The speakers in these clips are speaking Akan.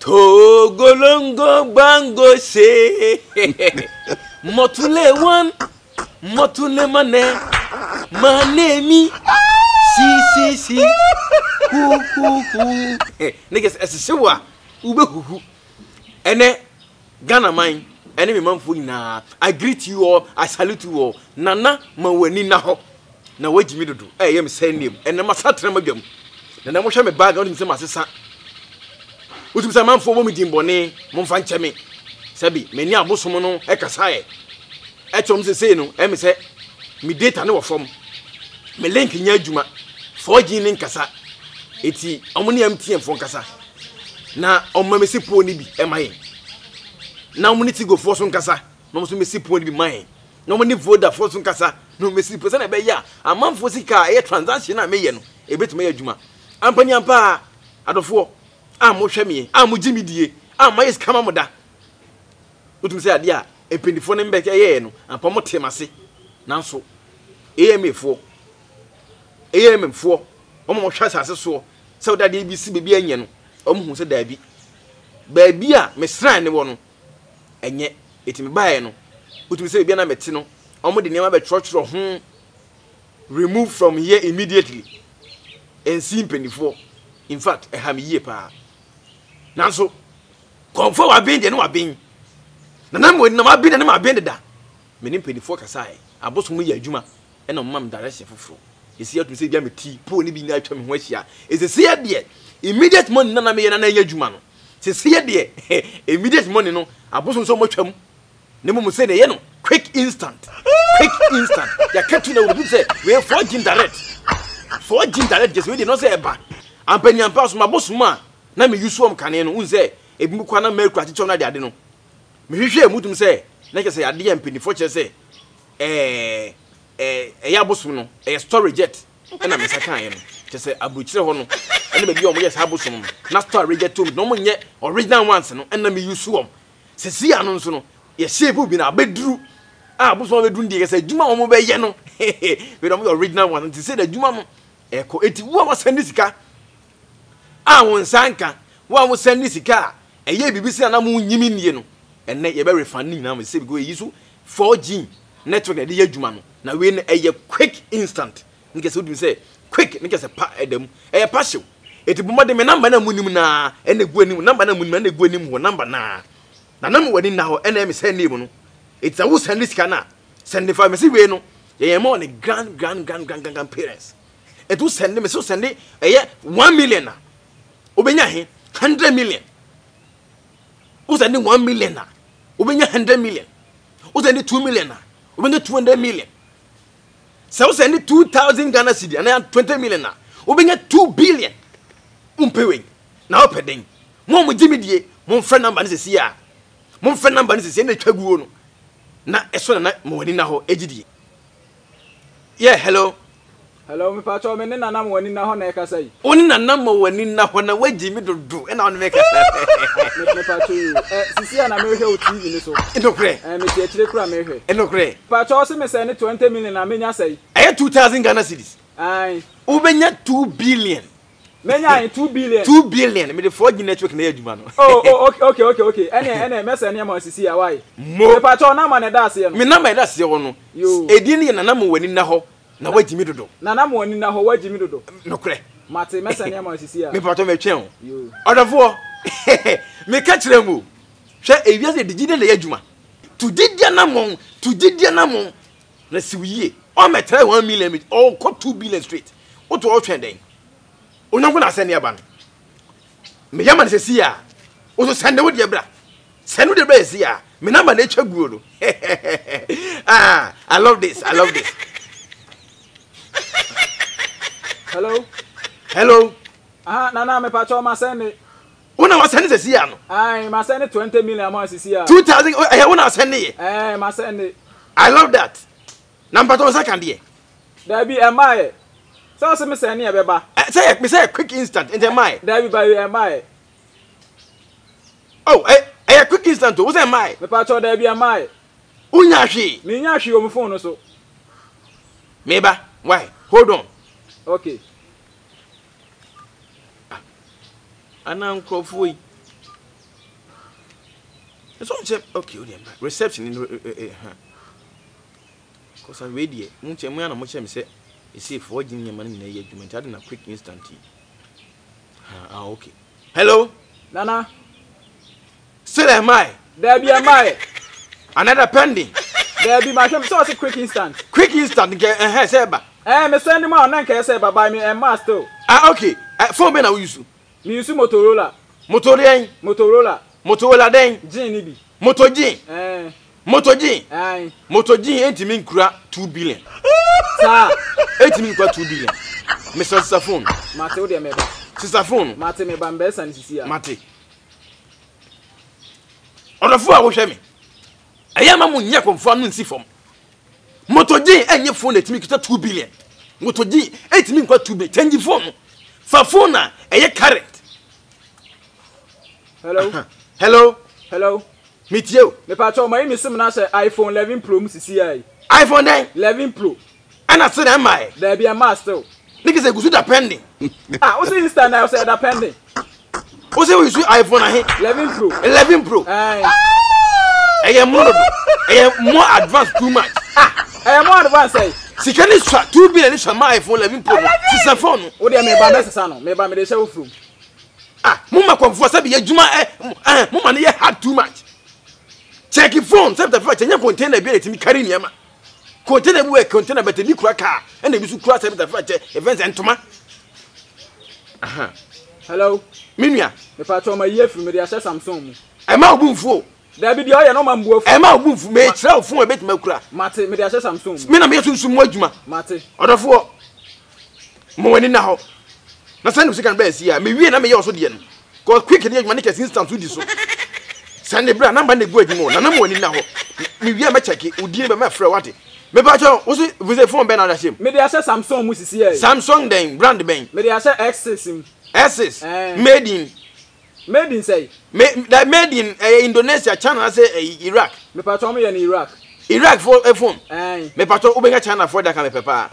Togolongo bango se motule one motule mane mi si hu niggas esisewa ube hu ene Ghana mine ene me manfo nyina I greet you all I salute you all nana mawani na ho na wagimi dodo yem say name ene masatra madwam na mo hwe me bag on se masesa utum se manfo bo me dimbone mo mfa nche me sabi meni abosom no kasae chom se sei no me se me data ne wo fom me link nya adwuma 4G link kasa eti omoni MTN fon kasa na omma me sipo ni bi maye na omoni Tigo force kasa na omso me sipo ni bi maye na omoni Voda force kasa no me sipo se na be ya amanfo sika transaction na meye no ebetima ya adwuma ampani ampa adofo mo hwe me mo gimi die ma yes kama moda utum se ade a ependifo ne mbeke ye no ampa mo temase nanso emfo omo hwa asase so se oda de bi si bebi anye no omo hu se da bi ba bi a mesran ne wo no enye etimi baaye no utum se bebi na meti no omo de niam be trotro ho remove from here immediately and see pendifo in fact e ha me ye pa nanso konfo wa bin de no wa bin na mo na ma bin de na ma bin de da menim pendifo kasae abosom ye adwuma e na mam direction foforo esi atum se bia me ti po ni bi na atwa me ho ahia ese se de immediate money na me ye na ya adwuma no se de immediate money no abosom so mo twam ne mo se ne ye no quick instant ya katu na wo say we 4G direct just we dey no say eba ampani ampa so mabosom a na me use am kane no unse ebi mu kwa na me kura chicho na de ade no me hwehwe mutum say na ke say ade ya mpani fo che say ya bosom no storage jet na me saka ye no che say abuchire ho no na be bi o mo yes abosom no na storage jet to no mo nye original ones no na me use am se si anu nso no ye shape bi na abeduru abosom be dun de say juma o mo be ye no we do original one to say the juma no eko eti wo wa send sika won sanka wo mo send sika eye bibisi na mo nyimi nie no enne ye be refund ni na mo say go yi so 4G network na de ya dwuma no na we na eye quick instant nke se odum say quick nke se pa edam eye partial eti buma de me number na munim na enne gu anim number na munim na gu anim ho number na nam wani na ho enne me send name no eti a wo send sika na send for me say we no ye mo ne grand parents etu send me so send eye 1 million na obenya he 100 million o send 1 million na obenya 100 million o send 2 million na obenya 200 million so send 2000 Ghana cedi na 20 million na obenya 2 billion umpewe na opeden mo gimidie mo friend number ne sesi a mo friend number ne sesi na twaguo no na eso na mo wani na ho ejidie yeah hello me pacho me nana mo wani na ho na ekasa yi oni nana mo wani na ho na wagimi dodo e na on me kasa me pacho sisi ana me hwe o TV ni so enokre me ti akire kura me hwe enokre pacho se me se ne 20 million na menya sai 2000 Ghana cedis ai ubenya 2 billion menya 2 billion 2 billion me the 4G network na adwuma no okay ene me se ne ma sisi ya why me pacho na ma ne da ase no me na ma da ase ho no edi ne nana mo wani na ho na wagimi dodo nana mo wani na ho wagimi dodo nokre mate me se ne ma sisi ya me pacho me twen odofo me ka kire mu hwe ewiase digide na adwuma tudidia na mo na siwiye o me try 1 million o ko 2 billion straight o to o twen den onyanko na send eba no me yama ne sesi a o so send wo de bra send wo de bra sesi a me number na twaguo no I love this hello nana me pacho ma send una wa send sesi a no ai ma send 20 million ma sesi a 2000 una send ye ma send I love that number to second ye da bi am I so se me send ye beba say quick instant in my da bi ba am I quick instant o say my me pacho da bi am I unya hwe me nya hwe o me phone no so meba why hold on okay ana nkrofo yi So okay, reception in because I read it. Much and much say, you see, for your money in a year, you had a quick instant. Ah, okay. Hello, Nana. Still am I? There be a my. Another pending. There be my so a quick instant. Quick instant, Seba. Me send him out, and can say by me and master. Ah, okay. Phone me now use. Me use Motorola. Motorola den. Gene Moto G. Moto G. Aye. Moto G ain't mean cra 2 billion. Sir. Ain't mean cra 2 billion. Mr. Safon. Mate de meba. Sister phone. Mate me bambesa and sisia. Mate. Odo fu a wo hwe me. Eya ma mu nya konfo no nsi fom. Moto G enye phone etimi kita 2 billion. Moto G ain't mean cra 2 billion. Change phone. Fa phone na eye current. Hello. Hello. Meet you. Me patcho my me sim na say iPhone 11 Pro sisia. iPhone 9 11 Pro. And I said am I. There be a master. Niggas say gusu da pending. What's the instant now say that pending? Who say we use iPhone ahe? 11 Pro. 11 Pro. Aye. More advanced too much. More advanced say. Sikani swa 2 billion is my iPhone 11 Pro. Sister phone. Wo dey me ba message no. Me ba me dey share from. Mama komfo say be adwuma mama ne hard too much. Check your phone, say the fact nya container bi letimi carry niam. Container bi we container but bi kura car. And bi su kura say the fact events entoma. Hello. Minua. Me patcho my year from me dey share Samsung. E ma obunfu. There be the oya no man buafu. E ma obunfu me kira phone e betima kura. Mate me dey share Samsung. Me na me sunsun mu adwuma. Mate. Odofo. Mo wani na ho. Na send you can be here. Me wie na me ye also de no. Cause quick dey adwuma ne kesi instant so di so. Send the bra number ne go adwuma na mo wani na ho. Me wie ma check udi be ma frɛ wate. Me ba cho wo se visit phone be na da shame. Me dey share Samsung mu sisi e. Samsung den brand ben. Me dey share X6. Asus. Made in say. Made in Indonesia, China say Iraq. Me patcho me in Iraq. Iraq for a phone. Me patcho ubenga China for that can papa.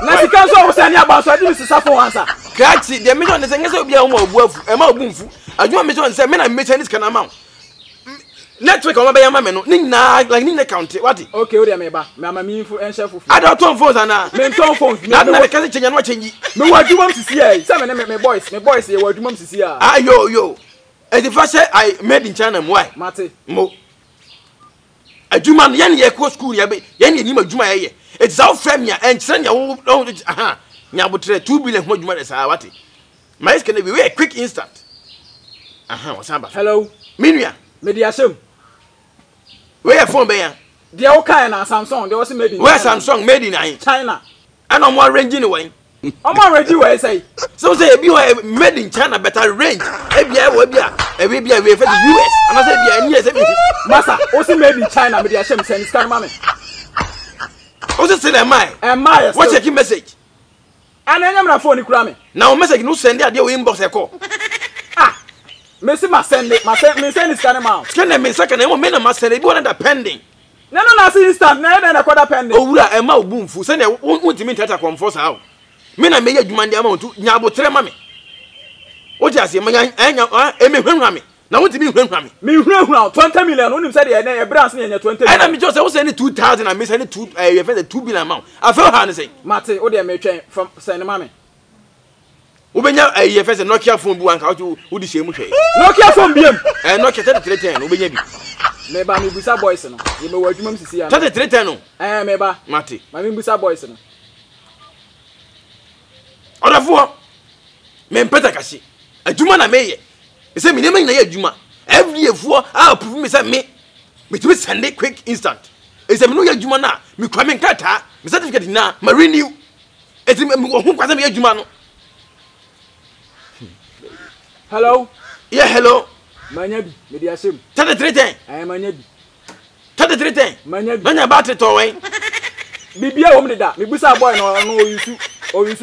Na sika so wo sani aba so adi sisa for answer. Kachi, the million is say obi a wo obuafu, e ma obunfu. Adwuma me say me na me Chinese can amount. Network on my man, like Nina County. What? Okay, what am I? Mamma, me for and chef. I don't turn phones and men turn phones. Not I can't change and watching you. No, what you want to see? Seven, my boys, what you want to see? Ah, yo. And the first I made in China, why? Mate, mo. A Juman, Yan Yako school, Yabe, Yan Yima Juma. It's our family and send your own. Aha, Nabutre 2 billion more Juma as I want. My can be a quick instant. Aha, what's up? Hello, Minia, Mediasum. Where phone be? The old kind of Samsung, there was made in where Samsung made in China. And I'm more range anyway. I'm already where I say. So say if you are made in China better range. If you are we for the US. And I said yes, Massa, also made in China with the Hashem send this kind of money. Also say am I? What's your message? And I am na phone you now message no send there inbox e call. Messi must send it. Me send this kind of amount. Send me second. I must send it. You want pending? No, see instant. No, then I quarter pending. Oh, I am out boom. Send it. Won't you mean that I come force out? Me na me you demand the amount to nyabo tre mami. What you say? Me hwen now what you mean hwen? Me hwen 20 million. Only say the brands near 20. And I just I send 2,000 and me send 2 billion amount. I feel how to say. Mate, what they me train from send mami. Ubenya first Nokia phone bu anka wo di shemu hwe Nokia phone biem Nokia 3310 ubenya bi meba mi busa boys no ye me wadwuma msisi ya 3310 no meba mate ma mi busa boys no odafo me mpeta kashi adwuma na meye e se mi nema na ye adwuma every year approve me say me to send it quick instant e se mi no ye adwuma na mi kwa me nkata me certificate na ma renew e se mi ho kwasa me adwuma no. Hello? Yeah, hello. Manyabi, Mediasum. 3310. I am Manyabi. 3310. Manyabi. Manya battery to way. Bibia woman did that. Me busa boy no you su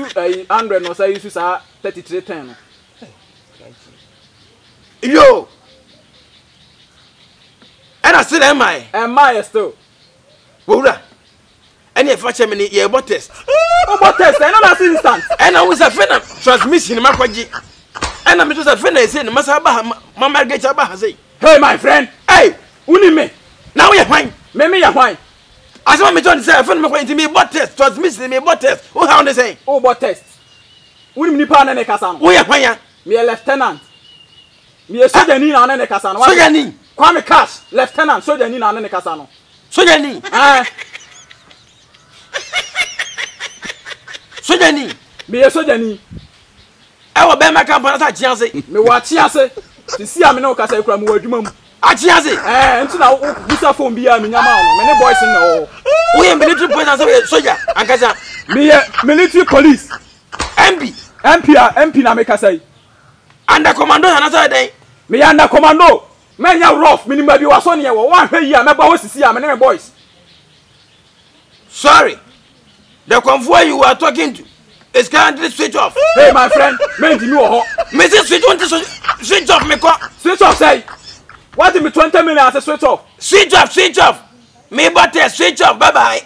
100 no say you su 3310. Yo. And I said am I still. Wura. And if I me ye bot test. Bot test, I know that instant. And I was a friend of transmission makwaji. And I'm just a friend. I said, Mama get about say, hey, my friend, hey, Uni me. Now we are fine. Me ya hwan. As one me John say, I found me going to me bot test. Transmission me bot test. Who how they say? Oh, but test. Uni nipa na ne kasa no. We are fine. Me a lieutenant. Me a soldier ni na ne kasa no. Soldier ni. Kwame Cash, lieutenant, soldier ni na ne kasa no. Soldier ni. Soldier ni. Me a soldier ni. I will be my company at chance. Me wa chiase. Ti si am na o kasa ekura me wa adwuma mu. A chance. Nti na bisa phone bia me nyama no. Me ne boys no. We are military police and soldier. Ankasa. Me military police. MP na me kasa. Under commando another day. Me under commando. Men ya rough minimum bi waso ne wo wan hwe yi a me ba ho sisi a me ne boys. Sorry. The convoy you are talking to is currently switch off. Hey my friend, men di mi wo ho. Me say switch on to switch off me ko. Switch off say. What me 20 million as a switch off. Switch off. Me but switch off. Bye bye.